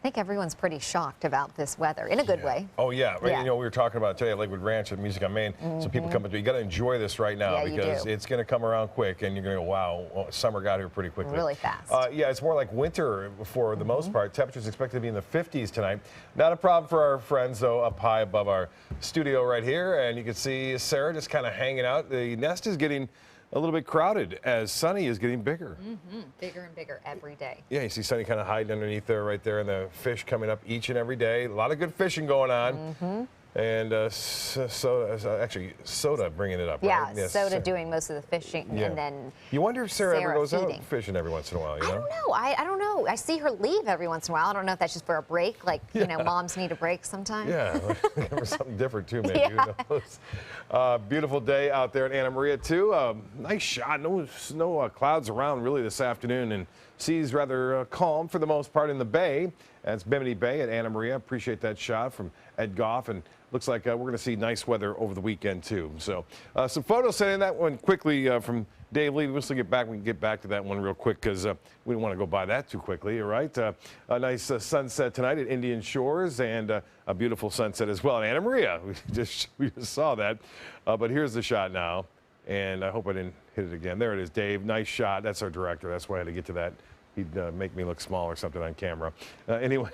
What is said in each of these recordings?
I think everyone's pretty shocked about this weather in a good way. Oh, yeah. Yeah. You know, we were talking about today at Lakewood Ranch at Music on Main. So people come into, you got to enjoy this right now Yeah, you because do. it's going to come around quick and you're going to go, wow, well, summer got here pretty quickly. Really fast. Yeah, it's more like winter for the most part. Temperatures expected to be in the 50s tonight. Not a problem for our friends, though, up high above our studio right here. And you can see Sarah just kind of hanging out. The nest is getting a little bit crowded as Sunny is getting bigger. Bigger and bigger every day. Yeah, you see Sunny kind of hiding underneath there right there, and the fish coming up each and every day. A lot of good fishing going on. And actually, Soda bringing it up, Yeah, right? Yes. Soda doing most of the fishing, Yeah. and then You wonder if Sarah ever goes feeding. out fishing every once in a while, you know? I don't know. I don't know. I see her leave every once in a while. I don't know if that's just for a break, like, you know, moms need a break sometimes. Yeah, or something different too, maybe. Yeah. Who knows? Beautiful day out there in Anna Maria, too. Nice shot. No clouds around really this afternoon, and seas rather calm for the most part in the bay. That's Bimini Bay at Anna Maria. Appreciate that shot from Ed Goff, and looks like we're going to see nice weather over the weekend too. So some photos sent in that one quickly from Dave Lee. We'll still get back. We can get back to that one real quick because we don't want to go by that too quickly. All right. A nice sunset tonight at Indian Shores and a beautiful sunset as well in Anna Maria. We just saw that. But here's the shot now, and I hope I didn't hit it again. There it is, Dave. Nice shot. That's our director. That's why I had to get to that. He'd make me look small or something on camera. Anyway,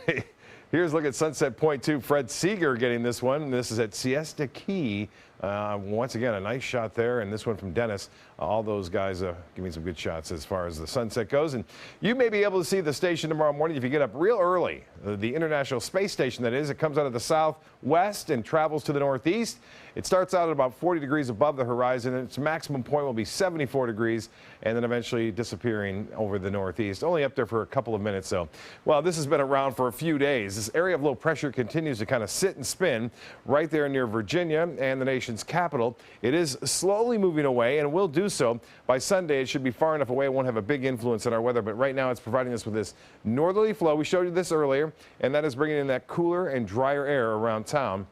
here's a look at Sunset Point 2. Fred Seeger getting this one. This is at Siesta Key. Once again, a nice shot there, and this one from Dennis. All those guys give me some good shots as far as the sunset goes. And you may be able to see the station tomorrow morning if you get up real early. The International Space Station, that is. It comes out of the southwest and travels to the northeast. It starts out at about 40 degrees above the horizon, and its maximum point will be 74 degrees, and then eventually disappearing over the northeast. Only up there for a couple of minutes, though. Well, this has been around for a few days. This area of low pressure continues to kind of sit and spin right there near Virginia and the nation's capital. It is slowly moving away and will do so. By Sunday, it should be far enough away it won't have a big influence on our weather, but right now it's providing us with this northerly flow. We showed you this earlier, and that is bringing in that cooler and drier air around town,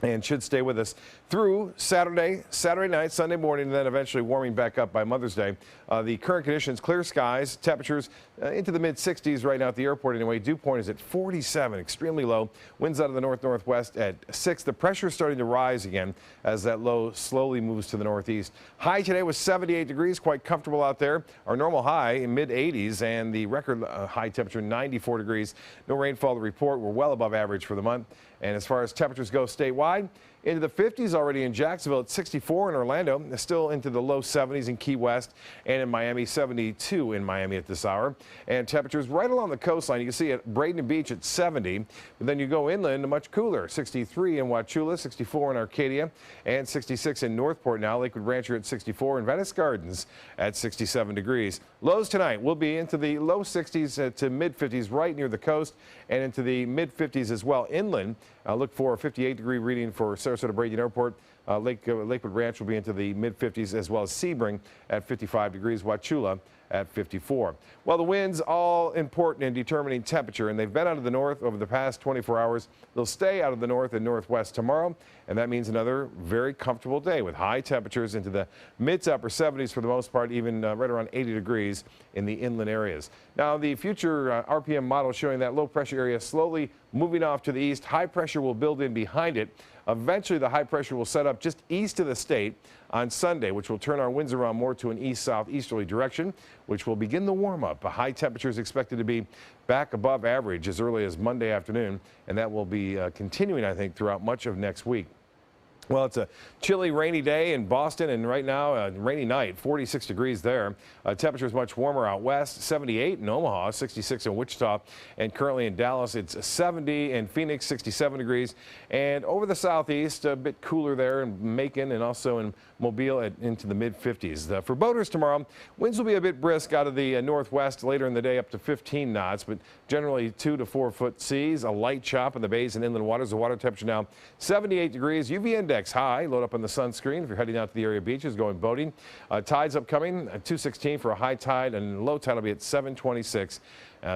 and should stay with us through Saturday night, Sunday morning, and then eventually warming back up by Mother's Day. The current conditions, clear skies, temperatures into the mid-60s right now at the airport anyway. Dew point is at 47, extremely low. Winds out of the north-northwest at 6. The pressure is starting to rise again as that low slowly moves to the northeast. High today was 78 degrees, quite comfortable out there. Our normal high in mid-80s and the record high temperature 94 degrees. No rainfall to report. We're well above average for the month. And as far as temperatures go statewide, into the 50s already in Jacksonville at 64 in Orlando, still into the low 70s in Key West, and in Miami 72 in Miami at this hour. And temperatures right along the coastline. You can see at Braden Beach at 70, but then you go inland much cooler, 63 in Wauchula, 64 in Arcadia, and 66 in Northport now. Lakewood Rancher at 64 and Venice Gardens at 67 degrees. Lows tonight will be into the low 60s to mid 50s right near the coast, and into the mid 50s as well inland. Look for a 58-degree reading for Sarasota Braden Airport. Lakewood Ranch will be into the mid-50s, as well as Sebring at 55 degrees, Wauchula at 54. Well, the winds all important in determining temperature, and they've been out of the north over the past 24 hours. They'll stay out of the north and northwest tomorrow, and that means another very comfortable day with high temperatures into the mid to upper 70s for the most part, even right around 80 degrees in the inland areas. Now, the future RPM model showing that low pressure area slowly moving off to the east. High pressure will build in behind it. Eventually, the high pressure will set up just east of the state on Sunday, which will turn our winds around more to an east-southeasterly direction, which will begin the warm-up. A high temperature is expected to be back above average as early as Monday afternoon, and that will be continuing, I think, throughout much of next week. Well, it's a chilly, rainy day in Boston, and right now, a rainy night, 46 degrees there. Temperature is much warmer out west, 78 in Omaha, 66 in Wichita, and currently in Dallas, it's 70, in Phoenix, 67 degrees. And over the southeast, a bit cooler there in Macon and also in Mobile into the mid-50s. For boaters tomorrow, winds will be a bit brisk out of the northwest later in the day, up to 15 knots, but generally 2 to 4 foot seas, a light chop in the bays and inland waters. The water temperature now 78 degrees, UV index high. Load up on the sunscreen if you're heading out to the area beaches, going boating. Tides upcoming at 2:16 for a high tide, and low tide will be at 7:26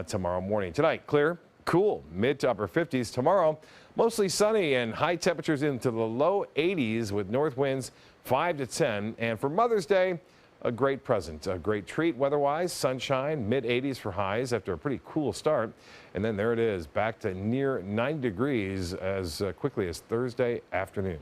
tomorrow morning. Tonight, clear, cool, mid to upper 50s. Tomorrow, mostly sunny and high temperatures into the low 80s with north winds 5 to 10. And for Mother's Day, a great present, a great treat weather-wise. Sunshine, mid-80s for highs after a pretty cool start. And then there it is, back to near 90 degrees as quickly as Thursday afternoon.